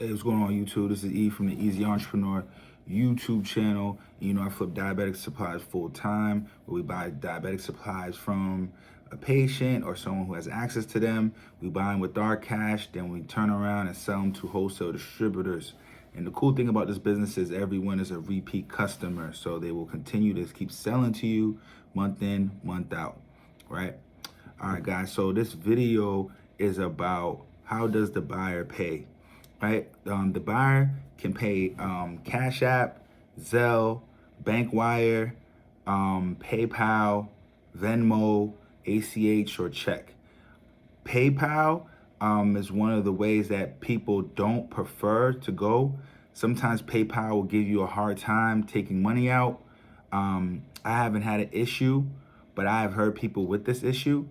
Hey, what's going on YouTube? This is E from the Easy Entrepreneur YouTube channel. You know, I flip diabetic supplies full time, where we buy diabetic supplies from a patient or someone who has access to them. We buy them with our cash, then we turn around and sell them to wholesale distributors. And the cool thing about this business is everyone is a repeat customer, so they will continue to keep selling to you month in, month out, right? All right, guys, so this video is about how does the buyer pay, right? The buyer can pay Cash App, Zelle, Bank Wire, PayPal, Venmo, ACH, or check. PayPal is one of the ways that people don't prefer to go. Sometimes PayPal will give you a hard time taking money out. I haven't had an issue, but I have heard people with this issue.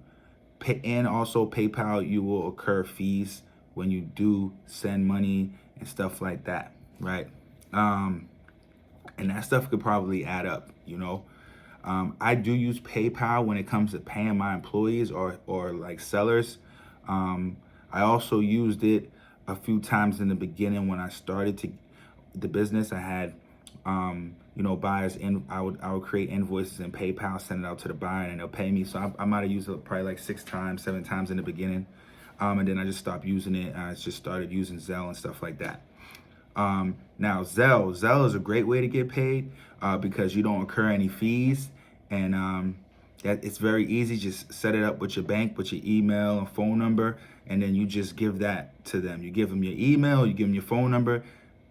And also PayPal, you will incur fees when you do send money and stuff like that, right? And that stuff could probably add up, you know. I do use PayPal when it comes to paying my employees or like sellers. I also used it a few times in the beginning when I started the business. I had you know, buyers in. I would create invoices in PayPal, send it out to the buyer, and they'll pay me. So I might have used it probably like 6 times, 7 times in the beginning, and then I just stopped using it. I just started using Zelle and stuff like that. Now Zelle is a great way to get paid because you don't incur any fees, and it's very easy. Just set it up with your bank, with your email and phone number, and then you just give that to them. You give them your email, you give them your phone number.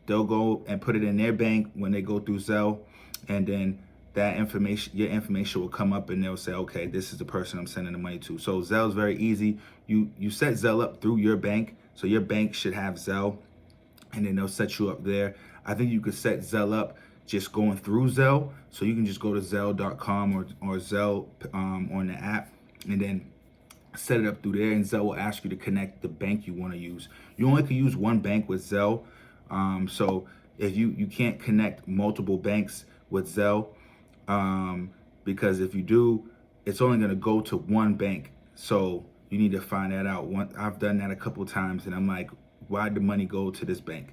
They'll go and put it in their bank when they go through Zelle, and then that information, your information will come up, and they'll say, okay, this is the person I'm sending the money to. So Zelle is very easy. You set Zelle up through your bank, so your bank should have Zelle, and then they'll set you up there. I think you could set Zelle up just going through Zelle, so you can just go to Zelle.com or Zelle on the app, and then set it up through there, and Zelle will ask you to connect the bank you want to use. You only can use one bank with Zelle. So if you can't connect multiple banks with Zelle, because if you do, it's only going to go to one bank. So you need to find that out. I've done that a couple times, and I'm like, why'd the money go to this bank?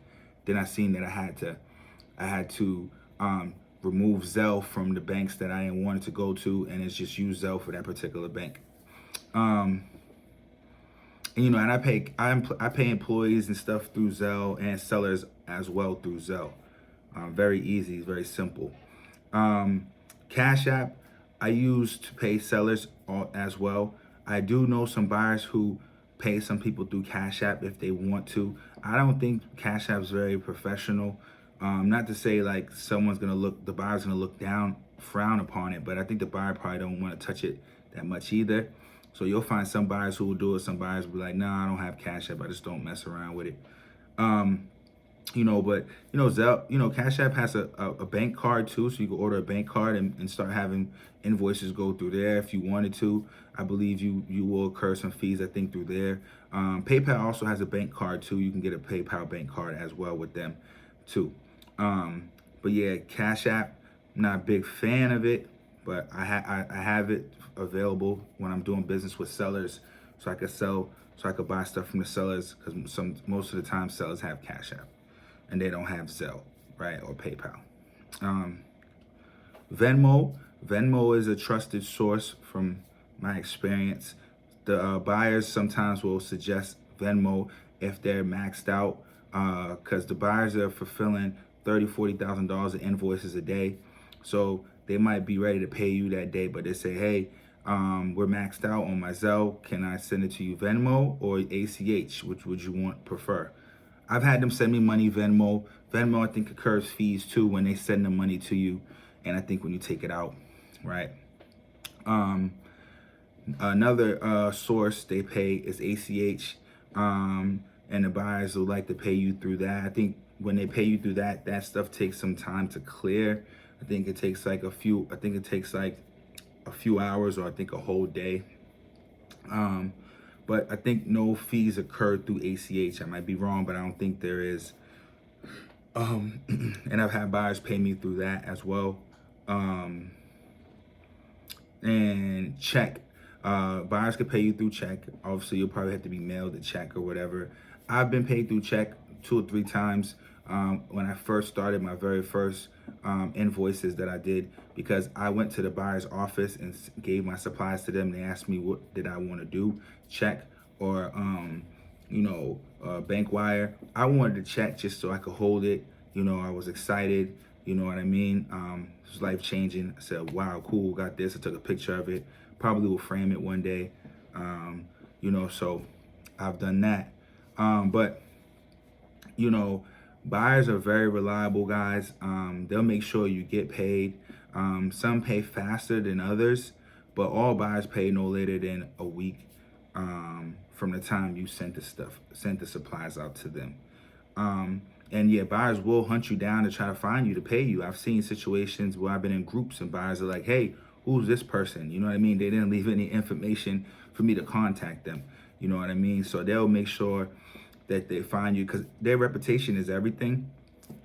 Then I seen that I had to remove Zelle from the banks that I didn't want it to go to, and it's just use Zelle for that particular bank. And, you know, and I pay employees and stuff through Zelle, and sellers as well through Zelle. Very easy, very simple. Cash App, I use to pay sellers as well. I do know some buyers who pay some people through Cash App if they want to. I don't think Cash App is very professional. Not to say like the buyer's gonna look down, frown upon it, but I think the buyer probably don't want to touch it that much either. So you'll find some buyers who will do it. Some buyers will be like, nah, I don't have Cash App. I just don't mess around with it. You know, but, you know, Zelle, you know, Cash App has a bank card too. So you can order a bank card and start having invoices go through there if you wanted to. I believe you will incur some fees, I think, through there. PayPal also has a bank card too. You can get a PayPal bank card as well with them too. But yeah, Cash App, not a big fan of it, but I have it available when I'm doing business with sellers, so I could buy stuff from the sellers, because most of the time sellers have Cash App and they don't have Zelle, right, or PayPal. Venmo is a trusted source from my experience. The buyers sometimes will suggest Venmo if they're maxed out, because the buyers are fulfilling $30,000-$40,000 in invoices a day. So they might be ready to pay you that day, but they say, hey, we're maxed out on my Zelle. Can I send it to you Venmo or ACH? Which would you prefer? I've had them send me money Venmo. Venmo, I think, incurs fees too when they send the money to you, and I think when you take it out, right? Another source they pay is ACH, and the buyers will like to pay you through that. I think when they pay you through that, that stuff takes some time to clear. I think it takes like a few hours, or I think a whole day. But I think no fees occur through ACH. I might be wrong, but I don't think there is. And I've had buyers pay me through that as well. And check. Buyers could pay you through check. Obviously, you'll probably have to be mailed a check or whatever. I've been paid through check 2 or 3 times when I first started my very first invoices that I did, because I went to the buyer's office and gave my supplies to them. They asked me what did I want to do, check or bank wire. I wanted to check just so I could hold it. I was excited. You know what I mean? It was life changing. I said, wow, cool, got this. I took a picture of it. Probably will frame it one day. So I've done that. But buyers are very reliable, guys. They'll make sure you get paid. Some pay faster than others, but all buyers pay no later than a week from the time you sent the supplies out to them. And yeah, buyers will hunt you down to try to find you to pay you. I've seen situations where I've been in groups and buyers are like, hey, who's this person? You know what I mean? They didn't leave any information for me to contact them. You know what I mean? So they'll make sure that they find you, because their reputation is everything.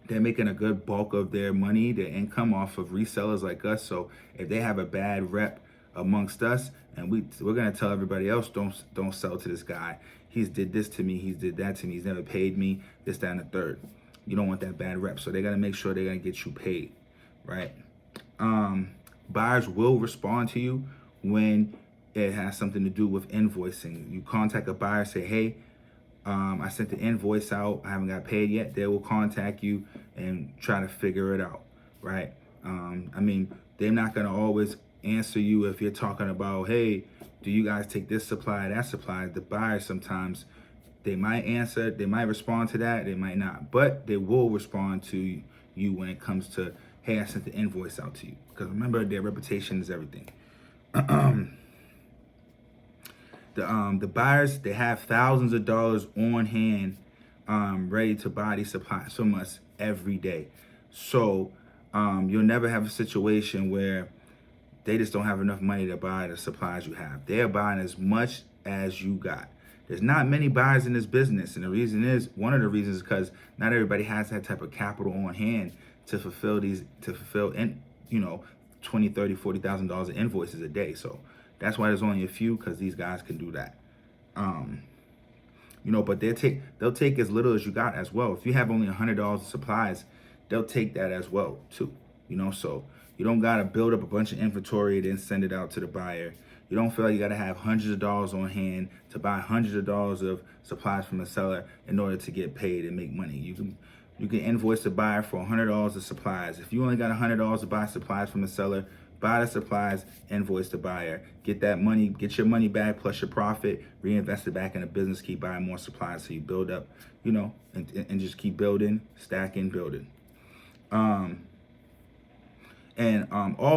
They're making a good bulk of their money, their income off of resellers like us. So if they have a bad rep amongst us, and we're gonna tell everybody else, don't sell to this guy. He's did this to me, he's did that to me, he's never paid me, this, that, and the third. You don't want that bad rep. So they're gonna make sure they're gonna get you paid, right? Buyers will respond to you when it has something to do with invoicing. You contact a buyer, say, hey, I sent the invoice out, I haven't got paid yet. They will contact you and try to figure it out, right? They're not gonna always answer you if you're talking about, hey, do you guys take this supply, that supply? The buyer sometimes, they might answer, they might respond to that, they might not, but they will respond to you when it comes to, hey, I sent the invoice out to you. Because remember, their reputation is everything. The buyers, they have thousands of dollars on hand, ready to buy these supplies from us every day. So you'll never have a situation where they just don't have enough money to buy the supplies you have. They're buying as much as you got. There's not many buyers in this business, and one of the reasons is because not everybody has that type of capital on hand to fulfill $20,000, $30,000, $40,000 of invoices a day. So that's why there's only a few, because these guys can do that. But they'll take as little as you got as well. If you have only $100 of supplies, they'll take that as well too. So you don't gotta build up a bunch of inventory then send it out to the buyer. You don't feel like you gotta have hundreds of dollars on hand to buy hundreds of dollars of supplies from the seller in order to get paid and make money. You can invoice the buyer for $100 of supplies. If you only got $100 to buy supplies from the seller, buy the supplies, invoice the buyer, get that money, get your money back plus your profit, reinvest it back in the business, keep buying more supplies so you build up, and just keep building, stacking, building. All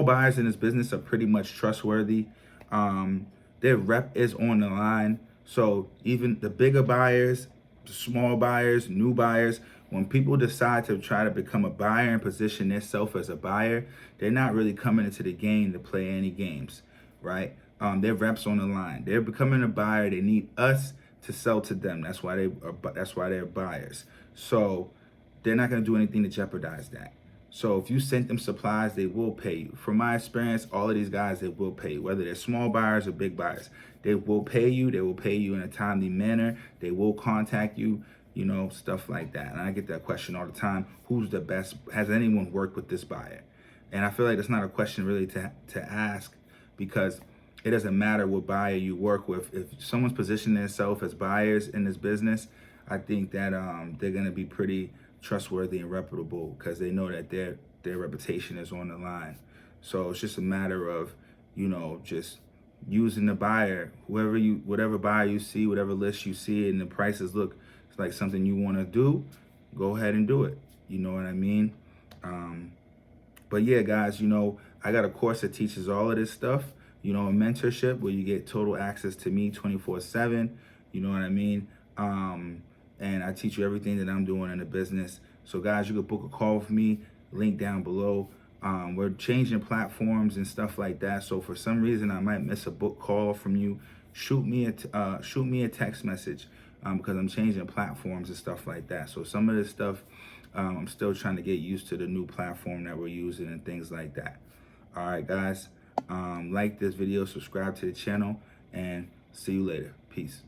buyers in this business are pretty much trustworthy. Their rep is on the line. So even the bigger buyers, small buyers, new buyers, when people decide to try to become a buyer and position themselves as a buyer, they're not really coming into the game to play any games, right? Their reps on the line. They're becoming a buyer. They need us to sell to them. That's why they're buyers. So they're not going to do anything to jeopardize that. So if you sent them supplies, they will pay you. From my experience, all of these guys, they will pay you. Whether they're small buyers or big buyers, they will pay you. They will pay you in a timely manner. They will contact you, stuff like that. And I get that question all the time. Who's the best? Has anyone worked with this buyer? And I feel like that's not a question really to ask, because it doesn't matter what buyer you work with. If someone's positioning themselves as buyers in this business, I think that they're going to be pretty trustworthy and reputable, because they know that their reputation is on the line. So it's just a matter of, just using the buyer, whatever buyer you see, whatever list you see, and the prices look like something you want to do, go ahead and do it. You know what I mean? But yeah, guys, I got a course that teaches all of this stuff, a mentorship where you get total access to me 24/7. You know what I mean? And I teach you everything that I'm doing in the business. So guys, you can book a call with me, link down below. We're changing platforms and stuff like that. So for some reason I might miss a book call from you, shoot me a text message, because I'm changing platforms and stuff like that. So some of this stuff, I'm still trying to get used to the new platform that we're using and things like that. All right, guys, like this video, subscribe to the channel, and see you later. Peace.